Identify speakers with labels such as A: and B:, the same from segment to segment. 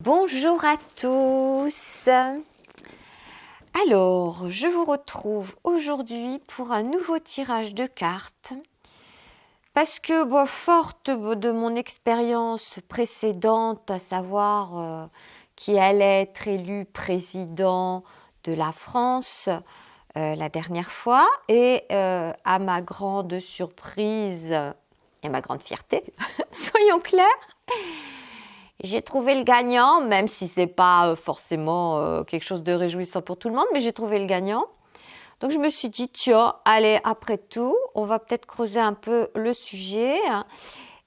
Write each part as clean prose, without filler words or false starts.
A: Bonjour à tous. Alors, je vous retrouve aujourd'hui pour un nouveau tirage de cartes parce que, forte de mon expérience précédente, à savoir qui allait être élu président de la France la dernière fois, et à ma grande surprise et ma grande fierté, soyons clairs, j'ai trouvé le gagnant, même si ce n'est pas forcément quelque chose de réjouissant pour tout le monde, mais j'ai trouvé le gagnant. Donc je me suis dit, tiens, allez, après tout, on va peut-être creuser un peu le sujet.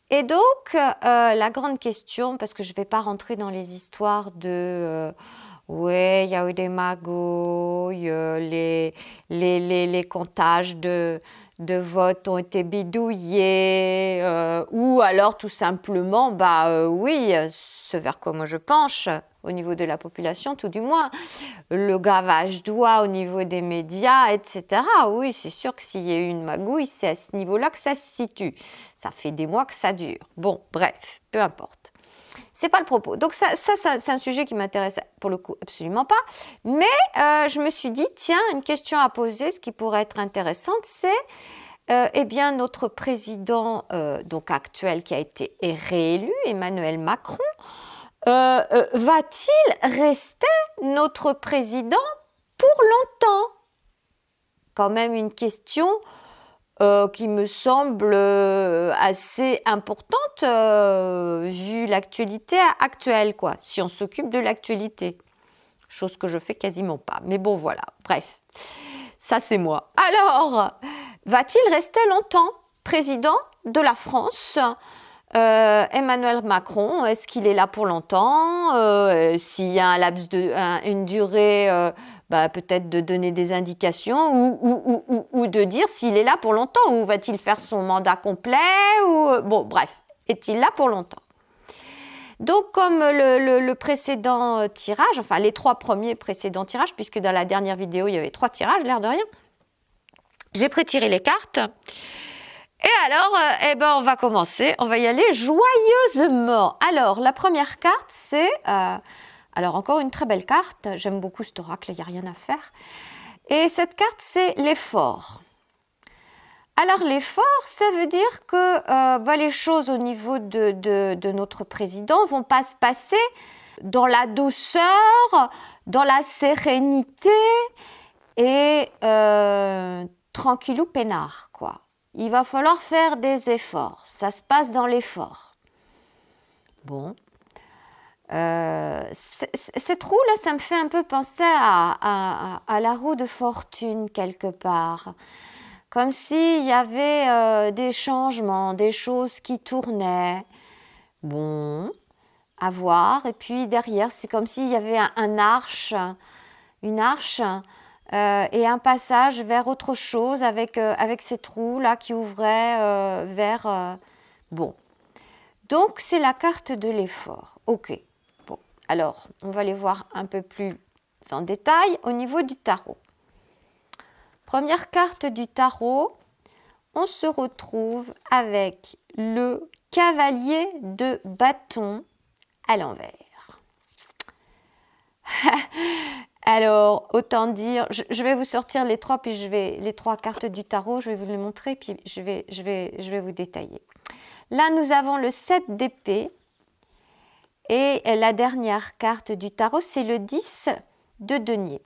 A: Et donc, la grande question, parce que je ne vais pas rentrer dans les histoires de ouais, il y a eu des magouilles, les comptages de votes ont été bidouillés, ou alors tout simplement, oui, ce vers quoi moi je penche, au niveau de la population, tout du moins, le gavage doigt au niveau des médias, etc. Oui, c'est sûr que s'il y a eu une magouille, c'est à ce niveau-là que ça se situe. Ça fait des mois que ça dure. Bon, bref, peu importe. C'est pas le propos. Donc ça c'est un sujet qui m'intéresse pour le coup absolument pas. Mais je me suis dit, tiens, une question à poser, ce qui pourrait être intéressante, c'est eh bien notre président donc actuel qui a été réélu, Emmanuel Macron, va-t-il rester notre président pour longtemps? Quand même une question qui me semble assez importante vu l'actualité actuelle, quoi, si on s'occupe de l'actualité. Chose que je fais quasiment pas. Mais bon, voilà, bref, ça c'est moi. Alors, va-t-il rester longtemps président de la France? Emmanuel Macron, est-ce qu'il est là pour longtemps? S'il y a un laps une durée, peut-être de donner des indications ou de dire s'il est là pour longtemps, ou va-t-il faire son mandat complet, bon, bref, est-il là pour longtemps? Donc, comme le précédent tirage, enfin les 3 premiers précédents tirages, puisque dans la dernière vidéo il y avait 3 tirages, l'air de rien, j'ai prétiré les cartes. Et alors, on va commencer, on va y aller joyeusement. Alors, la première carte, c'est, alors encore une très belle carte, j'aime beaucoup cet oracle, il n'y a rien à faire. Et cette carte, c'est l'effort. Alors, l'effort, ça veut dire que les choses au niveau de notre président vont pas se passer dans la douceur, dans la sérénité et tranquillou peinard, quoi. Il va falloir faire des efforts. Ça se passe dans l'effort. Bon. Cette roue-là, ça me fait un peu penser à la roue de fortune, quelque part. Comme s'il y avait des changements, des choses qui tournaient. Bon, à voir. Et puis derrière, c'est comme s'il y avait une arche et un passage vers autre chose avec ces trous-là qui ouvraient vers... Bon. Donc, c'est la carte de l'effort. OK. Bon. Alors, on va les voir un peu plus en détail au niveau du tarot. Première carte du tarot, on se retrouve avec le cavalier de bâton à l'envers. Alors, autant dire, je vais vous sortir les 3, puis les 3 cartes du tarot, je vais vous les montrer, puis je vais vous détailler. Là, nous avons le 7 d'épée, et la dernière carte du tarot, c'est le 10 de denier.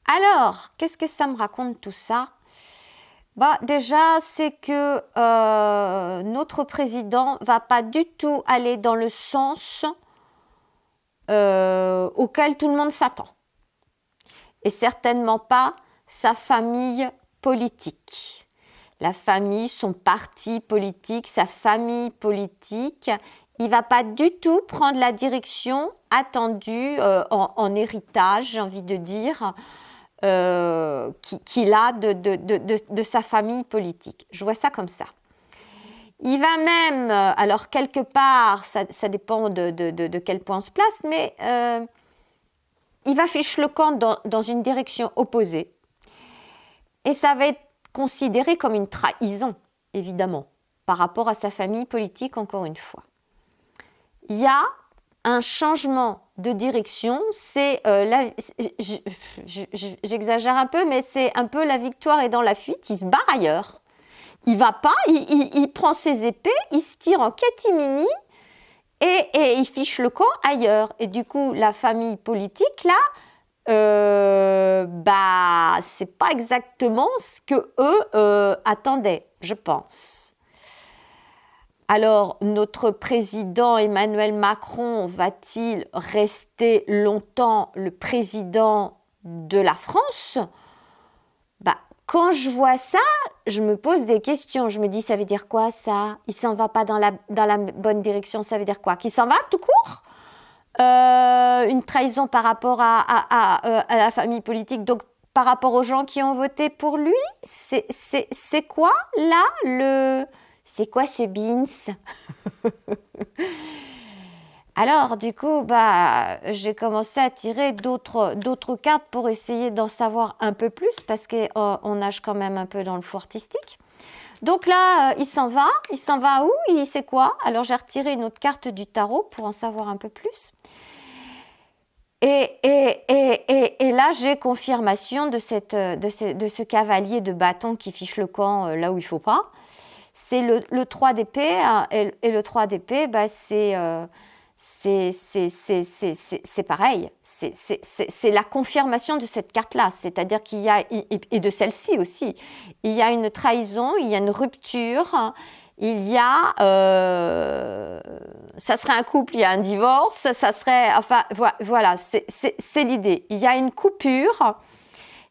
A: Alors, qu'est-ce que ça me raconte tout ça? Déjà, c'est que notre président ne va pas du tout aller dans le sens auquel tout le monde s'attend. Et certainement pas sa famille politique. La famille, son parti politique, sa famille politique, il ne va pas du tout prendre la direction attendue en héritage, j'ai envie de dire, qu'il a de sa famille politique. Je vois ça comme ça. Il va même, alors quelque part, ça dépend de quel point on se place, mais il va ficher le camp dans une direction opposée. Et ça va être considéré comme une trahison, évidemment, par rapport à sa famille politique, encore une fois. il y a un changement de direction. C'est j'exagère un peu, mais c'est un peu la victoire est dans la fuite. Il se barre ailleurs. Il va pas, il prend ses épées, il se tire en catimini et il fiche le camp ailleurs. Et du coup, la famille politique, là, c'est pas exactement ce que eux attendaient, je pense. Alors, notre président Emmanuel Macron va-t-il rester longtemps le président de la France ? Quand je vois ça, je me pose des questions. Je me dis, ça veut dire quoi ça ? Il s'en va pas dans la bonne direction, ça veut dire quoi ? Qu'il s'en va tout court ? Une trahison par rapport à la famille politique, donc par rapport aux gens qui ont voté pour lui ? C'est quoi là c'est quoi ce beans ? Alors, du coup, j'ai commencé à tirer d'autres cartes pour essayer d'en savoir un peu plus parce qu'on nage quand même un peu dans le flou artistique. Donc là, il s'en va où ? Il sait quoi ? Alors, j'ai retiré une autre carte du tarot pour en savoir un peu plus. Et là, j'ai confirmation de ce cavalier de bâton qui fiche le camp là où il ne faut pas. C'est le 3 d'épée, hein, et le 3 d'épée, c'est pareil, c'est la confirmation de cette carte-là, c'est-à-dire qu'il y a, et de celle-ci aussi, il y a une trahison, il y a une rupture, hein, il y a, ça serait un couple, il y a un divorce, ça serait, enfin, voilà, c'est l'idée. Il y a une coupure,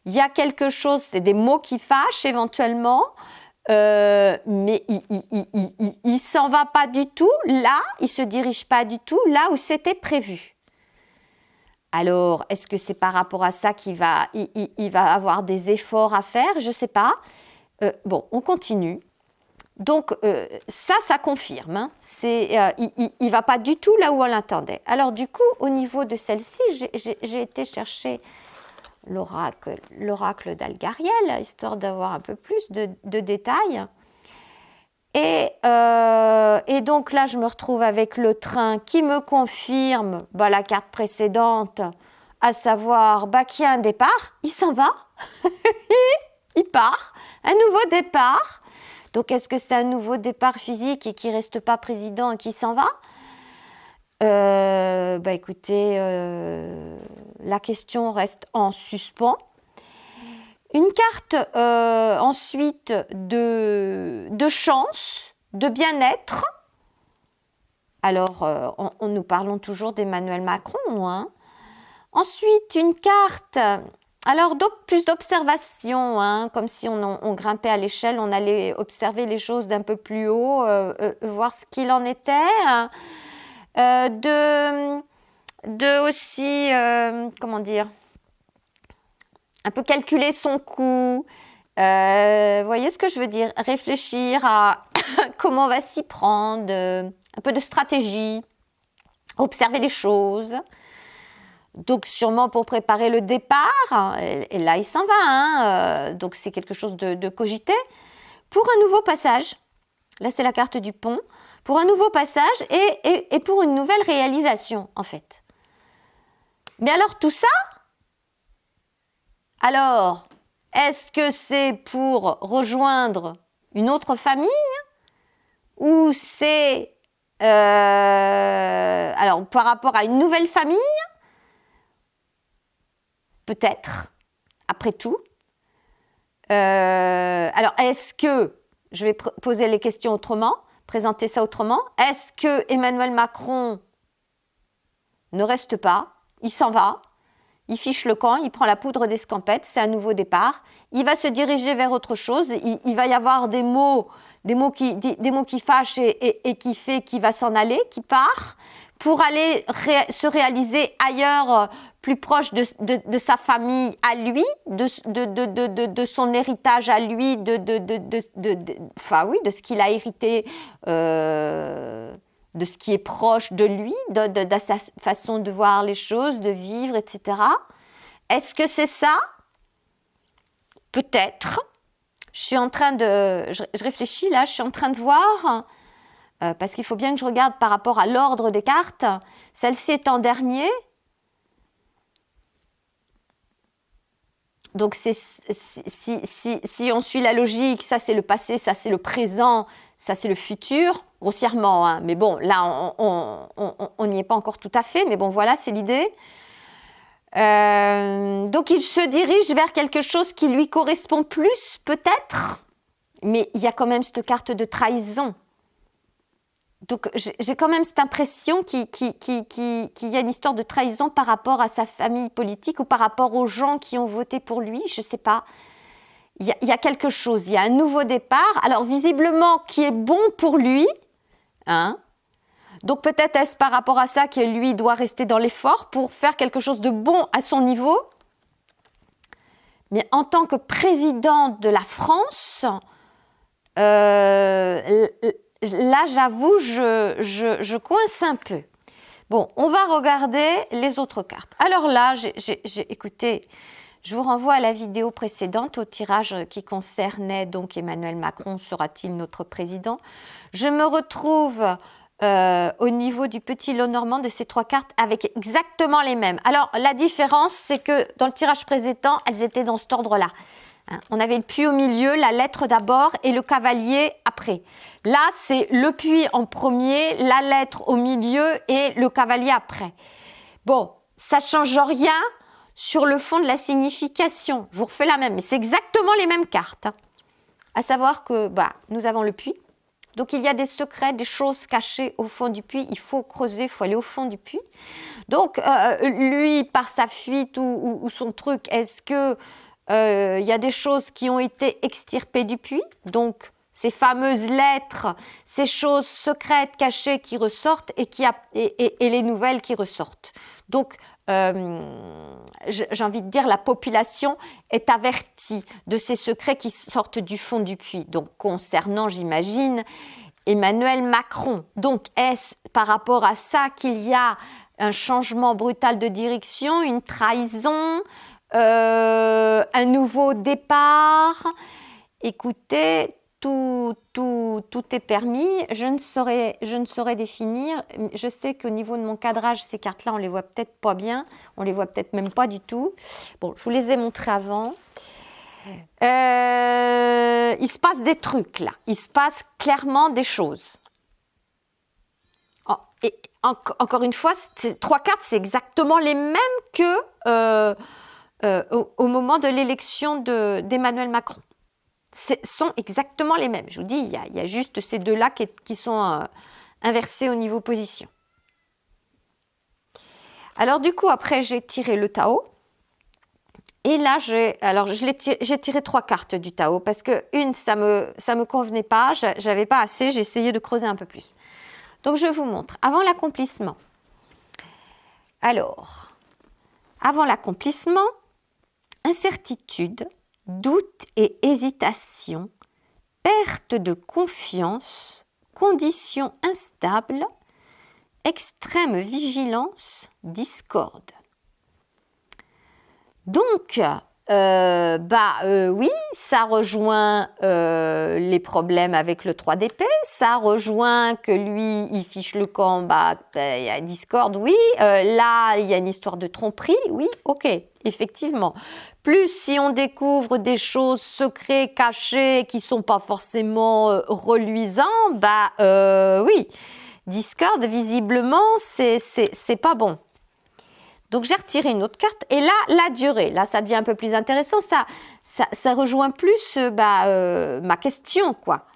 A: il y a quelque chose, c'est des mots qui fâchent éventuellement, mais il s'en va pas du tout là, il se dirige pas du tout là où c'était prévu. Alors, est-ce que c'est par rapport à ça qu'il va avoir des efforts à faire ? Je sais pas. Bon, on continue. Donc, ça confirme. Hein. Il va pas du tout là où on l'attendait. Alors, du coup, au niveau de celle-ci, j'ai été chercher l'oracle d'Algariel, histoire d'avoir un peu plus de détails. Et donc là, je me retrouve avec le train qui me confirme la carte précédente, à savoir qu'il y a un départ, il s'en va, il part, un nouveau départ. Donc, est-ce que c'est un nouveau départ physique et qui ne reste pas président et qui s'en va ? Écoutez, la question reste en suspens. Une carte ensuite de chance, de bien-être. Alors, nous parlons toujours d'Emmanuel Macron. Hein. Ensuite, une carte, alors plus d'observation, hein, comme si on grimpait à l'échelle, on allait observer les choses d'un peu plus haut, voir ce qu'il en était. Hein. De aussi, comment dire, un peu calculer son coût, voyez ce que je veux dire, réfléchir à comment on va s'y prendre, un peu de stratégie, observer les choses, donc sûrement pour préparer le départ, et là il s'en va, hein, donc c'est quelque chose de cogité, pour un nouveau passage, là c'est la carte du pont, pour un nouveau passage et pour une nouvelle réalisation, en fait. Mais alors, tout ça, alors, est-ce que c'est pour rejoindre une autre famille ou c'est, alors, par rapport à une nouvelle famille ? Peut-être, après tout. Alors, est-ce que, je vais poser les questions autrement, présenter ça autrement. Est-ce que Emmanuel Macron ne reste pas ? Il s'en va, il fiche le camp, il prend la poudre d'escampette, c'est un nouveau départ. Il va se diriger vers autre chose. Il va y avoir des mots qui fâchent et qui fait qu'il va s'en aller, qui part, pour aller se réaliser ailleurs, plus proche de sa famille à lui, de son héritage à lui, enfin oui, de ce qu'il a hérité, de ce qui est proche de lui, de sa façon de voir les choses, de vivre, etc. Est-ce que c'est ça ? Peut-être. Je réfléchis là, je suis en train de voir parce qu'il faut bien que je regarde par rapport à l'ordre des cartes. Celle-ci est en dernier. Donc, si on suit la logique, ça c'est le passé, ça c'est le présent, ça c'est le futur, grossièrement. Hein. Mais bon, là, on n'y est pas encore tout à fait. Mais bon, voilà, c'est l'idée. Donc, il se dirige vers quelque chose qui lui correspond plus, peut-être. Mais il y a quand même cette carte de trahison. Donc, j'ai quand même cette impression qu'il y a une histoire de trahison par rapport à sa famille politique ou par rapport aux gens qui ont voté pour lui, je ne sais pas. Il y a quelque chose, il y a un nouveau départ, alors visiblement qui est bon pour lui. Hein. Donc, peut-être est-ce par rapport à ça que lui doit rester dans l'effort pour faire quelque chose de bon à son niveau. Mais en tant que président de la France, là, j'avoue, je coince un peu. Bon, on va regarder les autres cartes. Alors là, écoutez, je vous renvoie à la vidéo précédente, au tirage qui concernait donc Emmanuel Macron, sera-t-il notre président? Je me retrouve au niveau du petit lot normand de ces 3 cartes avec exactement les mêmes. Alors, la différence, c'est que dans le tirage précédent, elles étaient dans cet ordre-là. On avait le puits au milieu, la lettre d'abord et le cavalier après. Là, c'est le puits en premier, la lettre au milieu et le cavalier après. Bon, ça ne change rien sur le fond de la signification. Je vous refais la même, mais c'est exactement les mêmes cartes. Hein. À savoir que nous avons le puits. Donc, il y a des secrets, des choses cachées au fond du puits. Il faut creuser, il faut aller au fond du puits. Donc, lui, par sa fuite ou son truc, est-ce que il y a des choses qui ont été extirpées du puits, donc ces fameuses lettres, ces choses secrètes, cachées qui ressortent et les nouvelles qui ressortent. Donc, j'ai envie de dire, la population est avertie de ces secrets qui sortent du fond du puits. Donc, concernant, j'imagine, Emmanuel Macron. Donc, est-ce par rapport à ça qu'il y a un changement brutal de direction, une trahison, un nouveau départ? Écoutez, tout est permis. Je ne saurais définir. Je sais qu'au niveau de mon cadrage, ces cartes-là, on les voit peut-être pas bien. On les voit peut-être même pas du tout. Bon, je vous les ai montrées avant. Il se passe des trucs là. Il se passe clairement des choses. Et encore une fois, ces 3 cartes, c'est exactement les mêmes que au moment de l'élection d'Emmanuel Macron. Sont exactement les mêmes. Je vous dis, il y a juste ces 2-là qui sont inversés au niveau position. Alors du coup, après, j'ai tiré le Tao. Et là, j'ai tiré 3 cartes du Tao parce que une, ça me convenait pas, j'avais pas assez, j'ai essayé de creuser un peu plus. Donc, je vous montre. Avant l'accomplissement. Alors, avant l'accomplissement, incertitude, doute et hésitation, perte de confiance, conditions instables, extrême vigilance, discorde. Donc, oui, ça rejoint les problèmes avec le 3 d'épée, ça rejoint que lui, il fiche le camp, il y a discorde, oui, là, il y a une histoire de tromperie, oui, ok, effectivement. Plus si on découvre des choses secrètes, cachées, qui ne sont pas forcément reluisants, oui, discorde, visiblement, c'est pas bon. Donc, j'ai retiré une autre carte. Et là, la durée. Là, ça devient un peu plus intéressant. Ça rejoint plus ma question, quoi.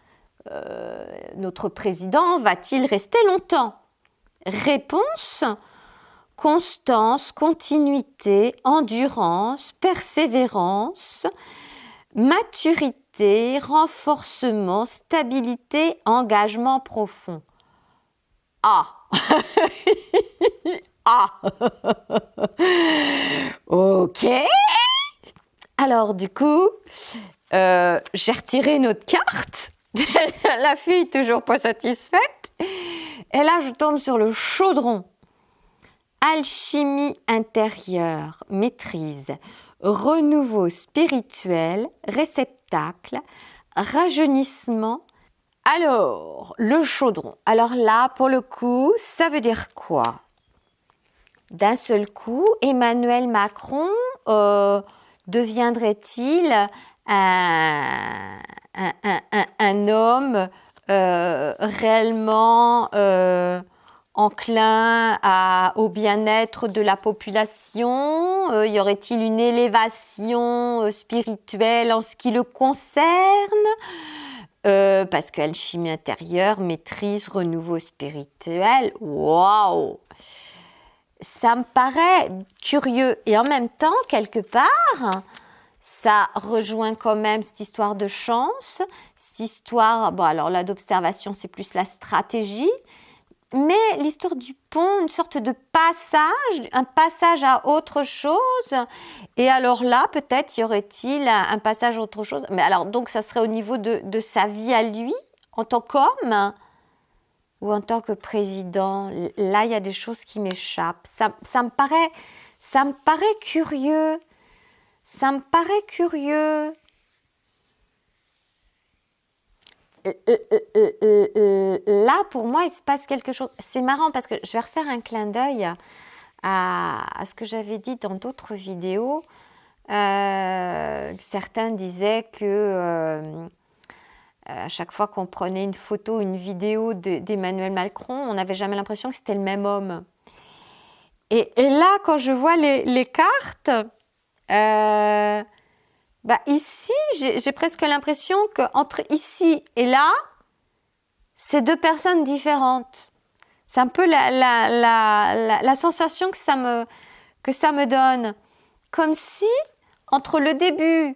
A: Notre président va-t-il rester longtemps? Réponse, constance, continuité, endurance, persévérance, maturité, renforcement, stabilité, engagement profond. Ah Ah ok. Alors du coup, j'ai retiré une autre carte. La fille toujours pas satisfaite. Et là, je tombe sur le chaudron. Alchimie intérieure, maîtrise, renouveau spirituel, réceptacle, rajeunissement, Alors, le chaudron. Alors là, pour le coup, ça veut dire quoi? D'un seul coup, Emmanuel Macron deviendrait-il un homme réellement enclin au bien-être de la population? Y aurait-il une élévation spirituelle en ce qui le concerne? Parce qu'alchimie intérieure, maîtrise, renouveau spirituel, waouh! Ça me paraît curieux et en même temps, quelque part, ça rejoint quand même cette histoire de chance, cette histoire, bon alors là d'observation c'est plus la stratégie, mais l'histoire du pont, une sorte de passage, un passage à autre chose. Et alors là, peut-être y aurait-il un passage à autre chose. Mais alors donc ça serait au niveau de sa vie à lui, en tant qu'homme ou en tant que président. Là, il y a des choses qui m'échappent. Ça me paraît curieux. Ça me paraît curieux. Là, pour moi, il se passe quelque chose. C'est marrant parce que je vais refaire un clin d'œil à ce que j'avais dit dans d'autres vidéos. Certains disaient que à chaque fois qu'on prenait une photo, une vidéo d'Emmanuel Macron, on n'avait jamais l'impression que c'était le même homme. Et là, quand je vois les cartes, ici, j'ai presque l'impression qu'entre ici et là, c'est deux personnes différentes. C'est un peu la sensation que ça me donne. Comme si, entre le début,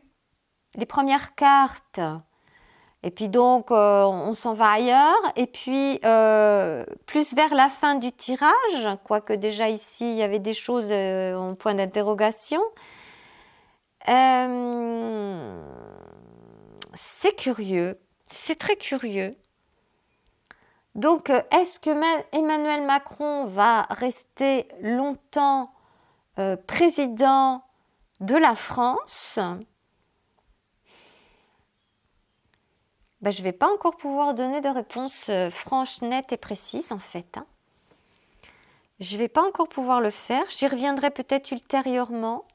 A: les premières cartes, et puis donc on s'en va ailleurs, et puis plus vers la fin du tirage, quoique déjà ici, il y avait des choses en point d'interrogation, c'est curieux, c'est très curieux. Donc, est-ce que Emmanuel Macron va rester longtemps président de la France? Je ne vais pas encore pouvoir donner de réponse franche, nette et précise en fait. Je ne vais pas encore pouvoir le faire. J'y reviendrai peut-être ultérieurement.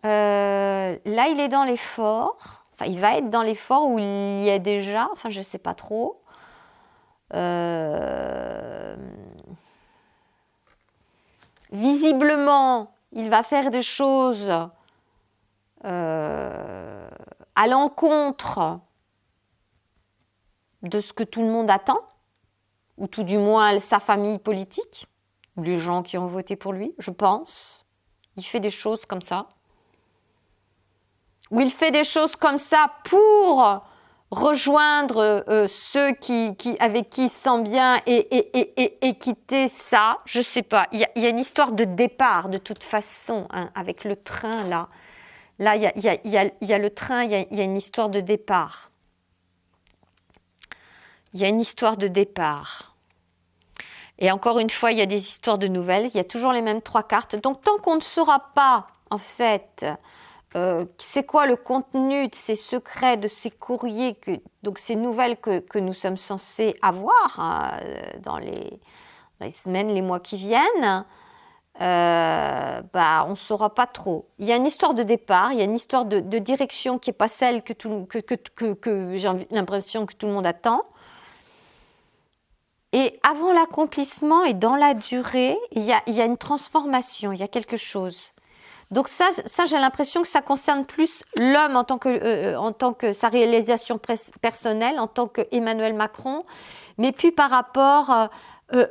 A: Là, il est dans l'effort. Enfin, il va être dans l'effort où il y est déjà. Enfin, je ne sais pas trop. Visiblement, il va faire des choses à l'encontre de ce que tout le monde attend, ou tout du moins sa famille politique, ou les gens qui ont voté pour lui, je pense. Il fait des choses comme ça. Ou il fait des choses comme ça pour rejoindre ceux avec qui il se sent bien et quitter ça. Je ne sais pas. Il y a une histoire de départ de toute façon, avec le train là. Là, il y a le train, il y a une histoire de départ. Il y a une histoire de départ. Et encore une fois, il y a des histoires de nouvelles. Il y a toujours les mêmes 3 cartes. Donc, tant qu'on ne saura pas, en fait, c'est quoi le contenu de ces secrets, de ces courriers, donc ces nouvelles que nous sommes censés avoir dans les semaines, les mois qui viennent, on ne saura pas trop. Il y a une histoire de départ, il y a une histoire de direction qui n'est pas celle que j'ai l'impression que tout le monde attend. Et avant l'accomplissement et dans la durée, il y a une transformation, il y a quelque chose. Donc ça j'ai l'impression que ça concerne plus l'homme en tant que sa réalisation personnelle, en tant qu'Emmanuel Macron, mais puis par rapport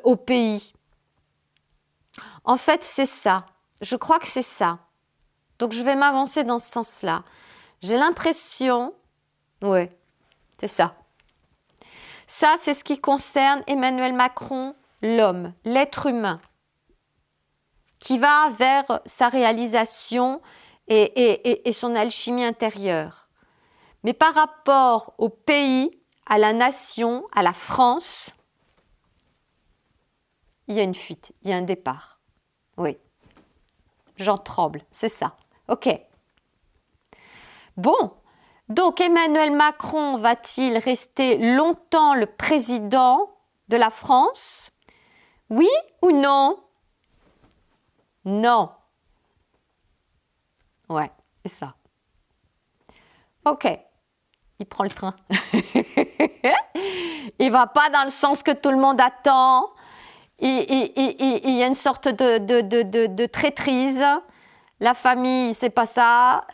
A: au pays. En fait, c'est ça. Je crois que c'est ça. Donc je vais m'avancer dans ce sens-là. J'ai l'impression, ouais, c'est ça. Ça, c'est ce qui concerne Emmanuel Macron, l'homme, l'être humain, qui va vers sa réalisation et son alchimie intérieure. Mais par rapport au pays, à la nation, à la France, il y a une fuite, il y a un départ. Oui, j'en tremble, c'est ça. Ok. Bon, Donc Emmanuel Macron va-t-il rester longtemps le président de la France? Oui ou non? Non. Ouais, c'est ça. Ok, il prend le train. Il va pas dans le sens que tout le monde attend. Il y a une sorte de traîtrise. La famille, c'est pas ça.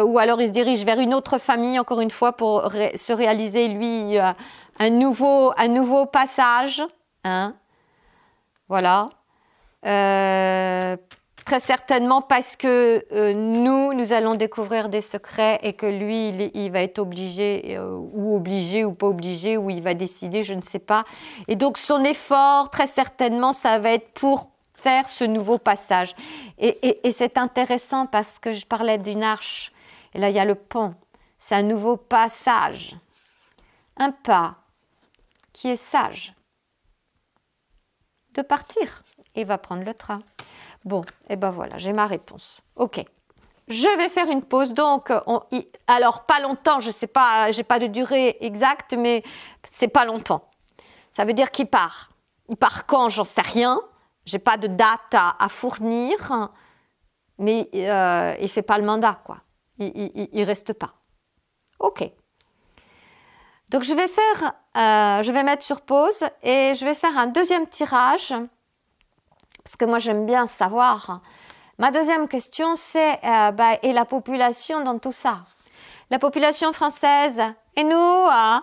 A: Ou alors il se dirige vers une autre famille, encore une fois, pour se réaliser, lui, un nouveau passage. Hein? Voilà. Très certainement parce que nous allons découvrir des secrets et que lui, il va être obligé ou pas obligé, ou il va décider, je ne sais pas. Et donc, son effort, très certainement, ça va être pour faire ce nouveau passage. Et c'est intéressant parce que je parlais d'une arche. Et là, il y a le pont. C'est un nouveau passage. Un pas qui est sage de partir et va prendre le train. Bon, et ben voilà, j'ai ma réponse. Ok, je vais faire une pause. Donc, alors pas longtemps, je sais pas, j'ai pas de durée exacte, mais c'est pas longtemps. Ça veut dire qu'il part. Il part quand? J'en sais rien. J'ai pas de date à fournir, mais il fait pas le mandat, quoi. Il reste pas. Ok. Donc je vais mettre sur pause et je vais faire un deuxième tirage. Parce que moi, j'aime bien savoir. Ma deuxième question, c'est et la population dans tout ça? La population française, et nous, on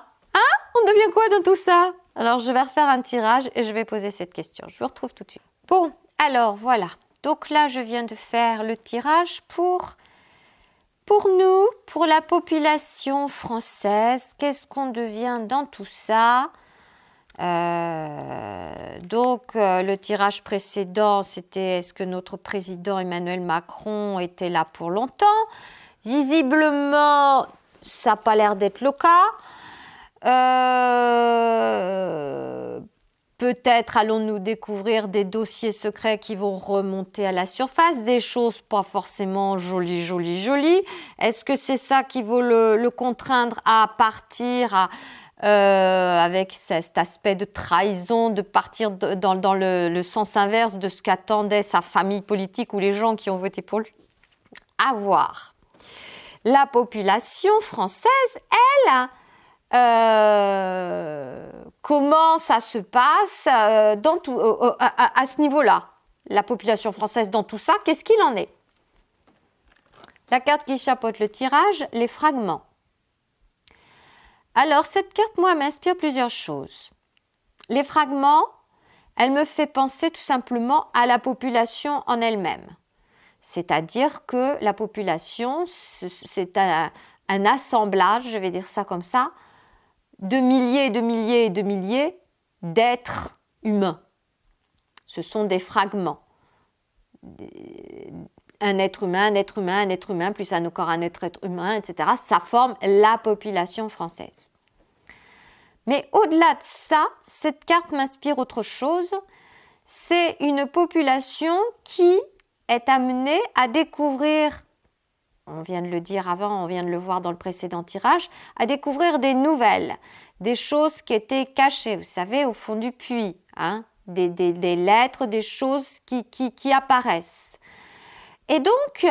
A: devient quoi dans tout ça? Alors, je vais refaire un tirage et je vais poser cette question. Je vous retrouve tout de suite. Bon, alors, voilà. Donc là, je viens de faire le tirage pour nous, pour la population française. Qu'est-ce qu'on devient dans tout ça? Donc, le tirage précédent, c'était est-ce que notre président Emmanuel Macron était là pour longtemps? Visiblement, ça n'a pas l'air d'être le cas. Peut-être allons-nous découvrir des dossiers secrets qui vont remonter à la surface, des choses pas forcément jolies. Est-ce que c'est ça qui va le contraindre à partir avec cet aspect de trahison, de partir dans le sens inverse de ce qu'attendait sa famille politique ou les gens qui ont voté pour lui? À voir. La population française, elle, comment ça se passe à ce niveau-là? La population française dans tout ça, qu'est-ce qu'il en est? La carte qui chapeaute le tirage, les fragments. Alors, cette carte, moi, m'inspire plusieurs choses. Les fragments, elle me fait penser tout simplement à la population en elle-même. C'est-à-dire que la population, c'est un assemblage, je vais dire ça comme ça, de milliers et de milliers et de milliers d'êtres humains. Ce sont des fragments. Un être humain, plus encore un être humain, etc. Ça forme la population française. Mais au-delà de ça, cette carte m'inspire autre chose. C'est une population qui est amenée à découvrir, on vient de le dire avant, on vient de le voir dans le précédent tirage, à découvrir des nouvelles, des choses qui étaient cachées, vous savez, au fond du puits, hein, des lettres, des choses qui apparaissent. Et donc,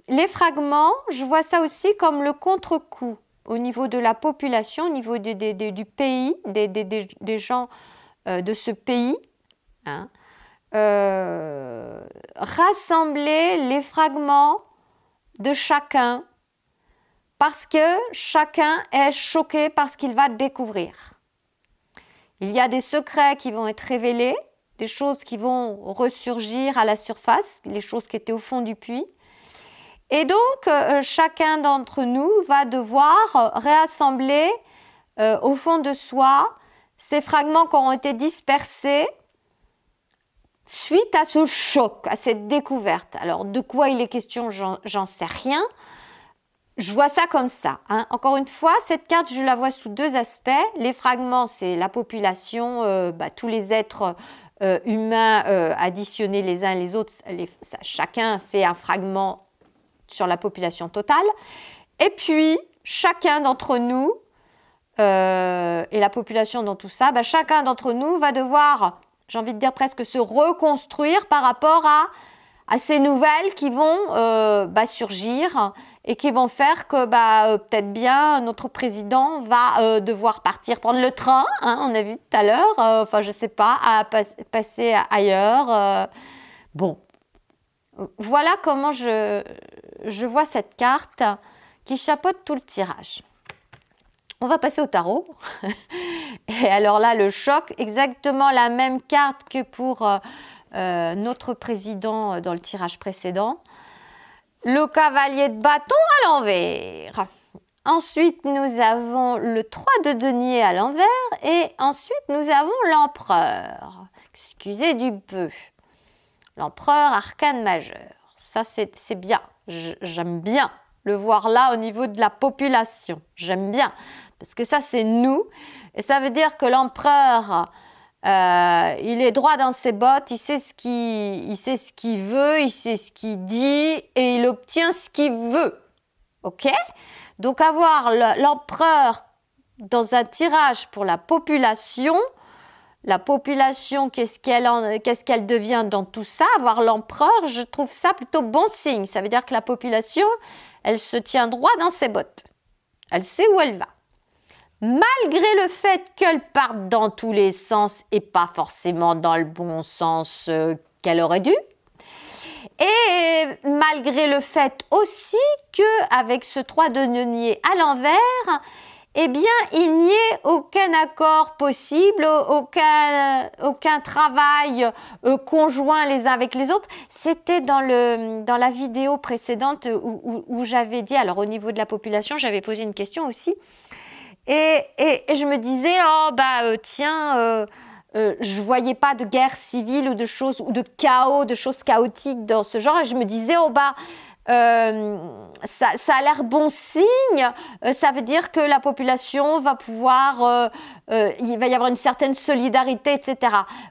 A: les fragments, je vois ça aussi comme le contre-coup au niveau de la population, au niveau du pays, des gens de ce pays. Hein, rassembler les fragments de chacun parce que chacun est choqué par ce qu'il va découvrir. Il y a des secrets qui vont être révélés, des choses qui vont ressurgir à la surface, les choses qui étaient au fond du puits. Et donc, chacun d'entre nous va devoir réassembler au fond de soi ces fragments qui ont été dispersés suite à ce choc, à cette découverte. Alors, de quoi il est question, j'en sais rien. Je vois ça comme ça. Hein. Encore une fois, cette carte, je la vois sous deux aspects. Les fragments, c'est la population, tous les êtres humains additionnés les uns les autres. Chacun fait un fragment sur la population totale. Et puis, chacun d'entre nous, et la population dans tout ça, chacun d'entre nous va devoir, j'ai envie de dire presque, se reconstruire par rapport à ces nouvelles qui vont surgir et qui vont faire que peut-être bien notre président va devoir partir prendre le train, hein, on a vu tout à l'heure, je sais pas, à passer ailleurs. Bon, voilà comment je vois cette carte qui chapeaute tout le tirage. On va passer au tarot. Et alors là, le choc, exactement la même carte que pour notre président dans le tirage précédent. Le cavalier de bâton à l'envers. Ensuite, nous avons le 3 de denier à l'envers. Et ensuite, nous avons l'empereur. Excusez du peu. L'empereur, arcane majeur. Ça, c'est bien. J'aime bien le voir là au niveau de la population. J'aime bien. Parce que ça, c'est nous. Et ça veut dire que l'empereur, il est droit dans ses bottes, il sait ce qu'il veut, il sait ce qu'il dit et il obtient ce qu'il veut. Ok ? Donc, avoir l'empereur dans un tirage pour la population, qu'est-ce qu'elle devient dans tout ça, avoir l'empereur, je trouve ça plutôt bon signe. Ça veut dire que la population, elle se tient droit dans ses bottes. Elle sait où elle va. Malgré le fait qu'elle parte dans tous les sens et pas forcément dans le bon sens qu'elle aurait dû. Et malgré le fait aussi qu'avec ce 3 de denier à l'envers, eh bien, il n'y ait aucun accord possible, aucun travail conjoint les uns avec les autres. C'était dans la vidéo précédente où j'avais dit, alors au niveau de la population, j'avais posé une question aussi. Et je me disais, je voyais pas de guerre civile ou de choses, ou de chaos, de choses chaotiques dans ce genre. Et je me disais, ça a l'air bon signe. Ça veut dire que la population va pouvoir, il va y avoir une certaine solidarité, etc.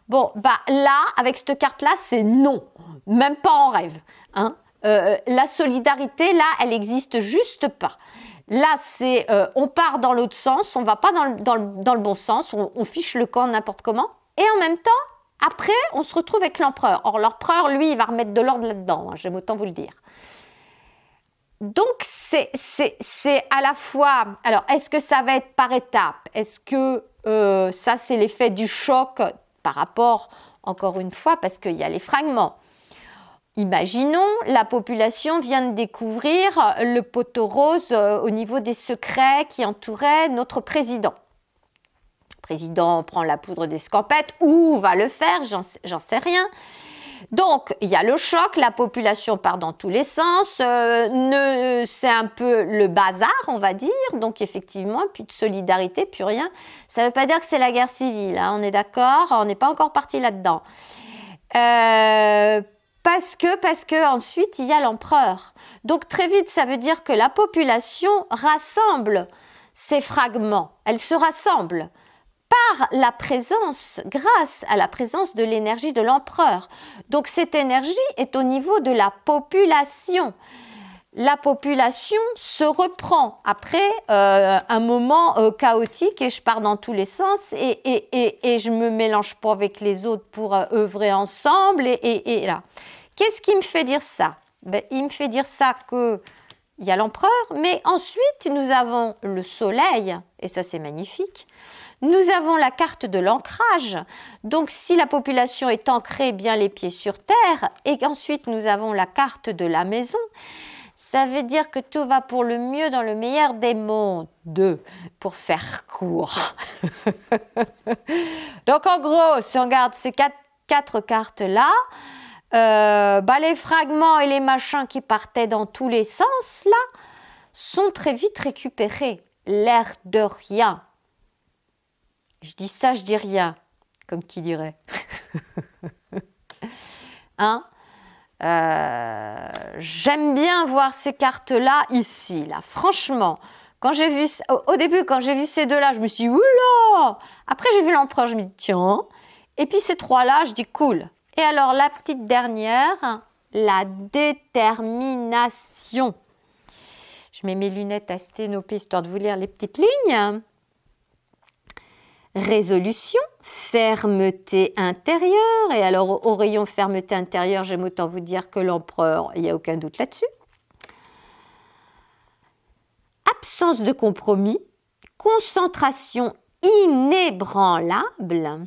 A: Bon, là, avec cette carte-là, c'est non. Même pas en rêve. Hein. La solidarité, là, elle n'existe juste pas. Là, c'est on part dans l'autre sens, on ne va pas dans le bon sens, on fiche le camp n'importe comment. Et en même temps, après, on se retrouve avec l'empereur. Or, l'empereur, lui, il va remettre de l'ordre là-dedans, hein, j'aime autant vous le dire. Donc, c'est à la fois... Alors, est-ce que ça va être par étapes? Est-ce que ça, c'est l'effet du choc par rapport, encore une fois, parce qu'il y a les fragments. Imaginons, la population vient de découvrir le poteau rose au niveau des secrets qui entouraient notre président. Le président prend la poudre d'escampette ou va le faire, j'en sais rien. Donc, il y a le choc, la population part dans tous les sens, c'est un peu le bazar, on va dire. Donc, effectivement, plus de solidarité, plus rien. Ça ne veut pas dire que c'est la guerre civile, hein, on est d'accord, on n'est pas encore parti là-dedans. Parce que ensuite, il y a l'empereur. Donc, très vite, ça veut dire que la population rassemble ces fragments. Elle se rassemble par la présence, grâce à la présence de l'énergie de l'empereur. Donc, cette énergie est au niveau de la population. La population se reprend après un moment chaotique et je pars dans tous les sens et je me mélange pas avec les autres pour œuvrer ensemble et là. Qu'est-ce qui me fait dire ça? Il me fait dire ça qu'il y a l'empereur, mais ensuite nous avons le soleil, et ça c'est magnifique. Nous avons la carte de l'ancrage, donc si la population est ancrée bien les pieds sur terre, et qu'ensuite nous avons la carte de la maison, ça veut dire que tout va pour le mieux dans le meilleur des mondes, pour faire court. Donc en gros, si on regarde ces quatre cartes-là, les fragments et les machins qui partaient dans tous les sens, là, sont très vite récupérés. L'air de rien. Je dis ça, je dis rien, comme qui dirait. Hein? J'aime bien voir ces cartes-là ici, là. Franchement, au début, quand j'ai vu ces deux-là, je me suis dit, oula! Après, j'ai vu l'empereur, je me dis, tiens. Et puis ces trois-là, je dis, cool. Et alors, la petite dernière, la détermination. Je mets mes lunettes à sténopée histoire de vous lire les petites lignes. Résolution, fermeté intérieure. Et alors, au rayon fermeté intérieure, j'aime autant vous dire que l'empereur, il n'y a aucun doute là-dessus. Absence de compromis, concentration inébranlable,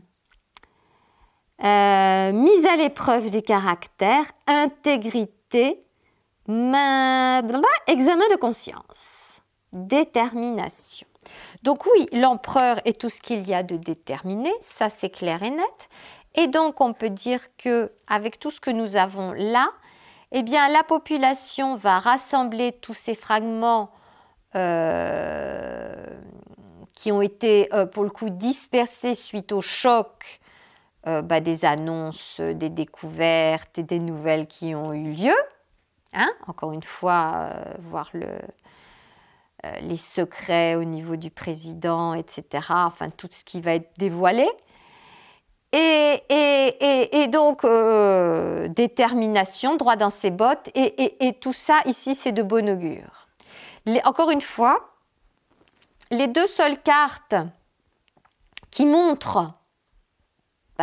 A: mise à l'épreuve du caractère, intégrité, examen de conscience, détermination. Donc oui, l'empereur est tout ce qu'il y a de déterminé, ça c'est clair et net. Et donc on peut dire que avec tout ce que nous avons là, eh bien la population va rassembler tous ces fragments qui ont été pour le coup dispersés suite au choc des annonces, des découvertes et des nouvelles qui ont eu lieu. Hein, encore une fois, voir les secrets au niveau du président, etc. Enfin, tout ce qui va être dévoilé. Et donc, détermination, droit dans ses bottes. Et tout ça, ici, c'est de bon augure. Encore une fois, les deux seules cartes qui montrent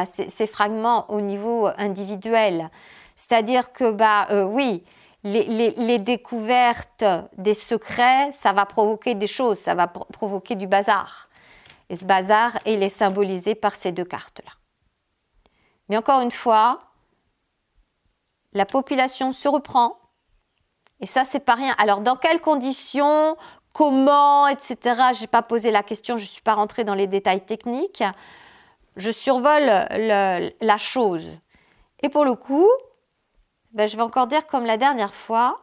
A: ces fragments au niveau individuel, c'est-à-dire que, oui, les découvertes des secrets, ça va provoquer des choses, ça va provoquer du bazar. Et ce bazar, il est symbolisé par ces deux cartes-là. Mais encore une fois, la population se reprend. Et ça, c'est pas rien. Alors, dans quelles conditions, comment, etc. Je n'ai pas posé la question, je ne suis pas rentrée dans les détails techniques. Je survole la chose. Et pour le coup, je vais encore dire comme la dernière fois,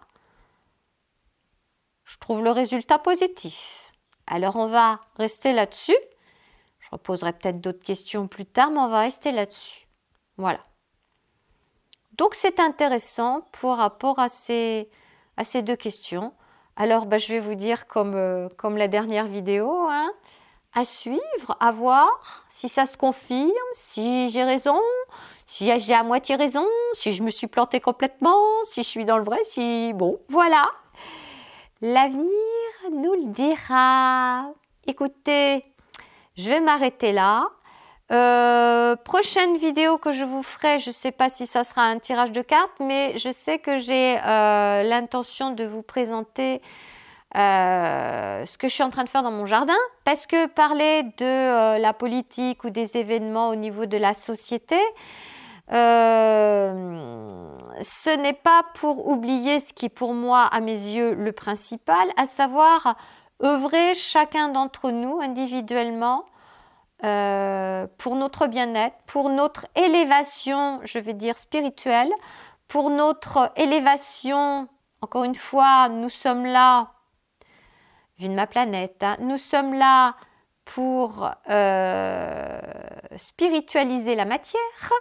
A: je trouve le résultat positif. Alors, on va rester là-dessus. Je reposerai peut-être d'autres questions plus tard, mais on va rester là-dessus. Voilà. Donc, c'est intéressant pour rapport à ces deux questions. Alors, je vais vous dire comme la dernière vidéo, hein, à suivre, à voir si ça se confirme, si j'ai raison, si j'ai à moitié raison, si je me suis plantée complètement, si je suis dans le vrai, si... Bon, voilà. L'avenir nous le dira. Écoutez, je vais m'arrêter là. Prochaine vidéo que je vous ferai, je ne sais pas si ça sera un tirage de cartes, mais je sais que j'ai l'intention de vous présenter ce que je suis en train de faire dans mon jardin, parce que parler de la politique ou des événements au niveau de la société, ce n'est pas pour oublier ce qui est pour moi, à mes yeux, le principal, à savoir œuvrer chacun d'entre nous individuellement pour notre bien-être, pour notre élévation, je vais dire spirituelle, pour notre élévation, encore une fois, nous sommes là, vu de ma planète, hein, nous sommes là pour spiritualiser la matière.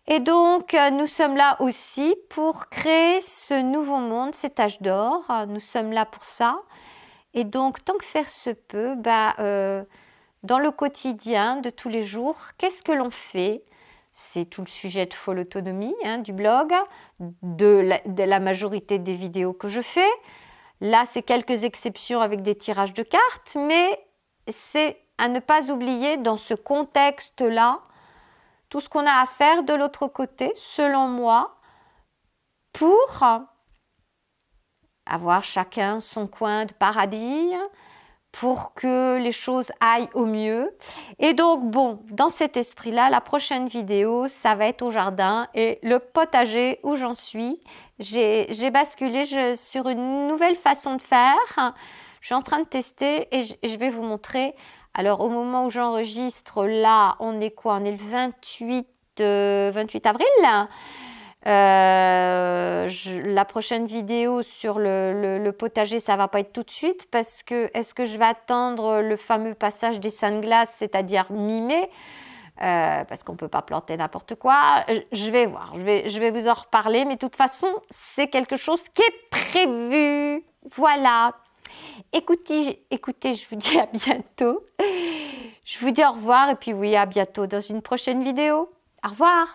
A: Et donc, nous sommes là aussi pour créer ce nouveau monde, cet âge d'or. Nous sommes là pour ça. Et donc, tant que faire se peut, dans le quotidien de tous les jours, qu'est-ce que l'on fait? C'est tout le sujet de Folle Autonomie, hein, du blog, de la majorité des vidéos que je fais. Là, c'est quelques exceptions avec des tirages de cartes, mais c'est à ne pas oublier dans ce contexte-là, tout ce qu'on a à faire de l'autre côté, selon moi, pour avoir chacun son coin de paradis, pour que les choses aillent au mieux. Et donc, bon, dans cet esprit-là, la prochaine vidéo, ça va être au jardin et le potager où j'en suis. J'ai basculé sur une nouvelle façon de faire. Je suis en train de tester et je vais vous montrer. Alors, au moment où j'enregistre, là, on est quoi? On est le 28 avril. La prochaine vidéo sur le potager, ça va pas être tout de suite parce que est-ce que je vais attendre le fameux passage des Saintes Glaces, c'est-à-dire mi-mai, parce qu'on peut pas planter n'importe quoi. Je vais voir, je vais vous en reparler, mais de toute façon, c'est quelque chose qui est prévu. Voilà. Écoutez, je vous dis à bientôt. Je vous dis au revoir et puis oui, à bientôt dans une prochaine vidéo. Au revoir.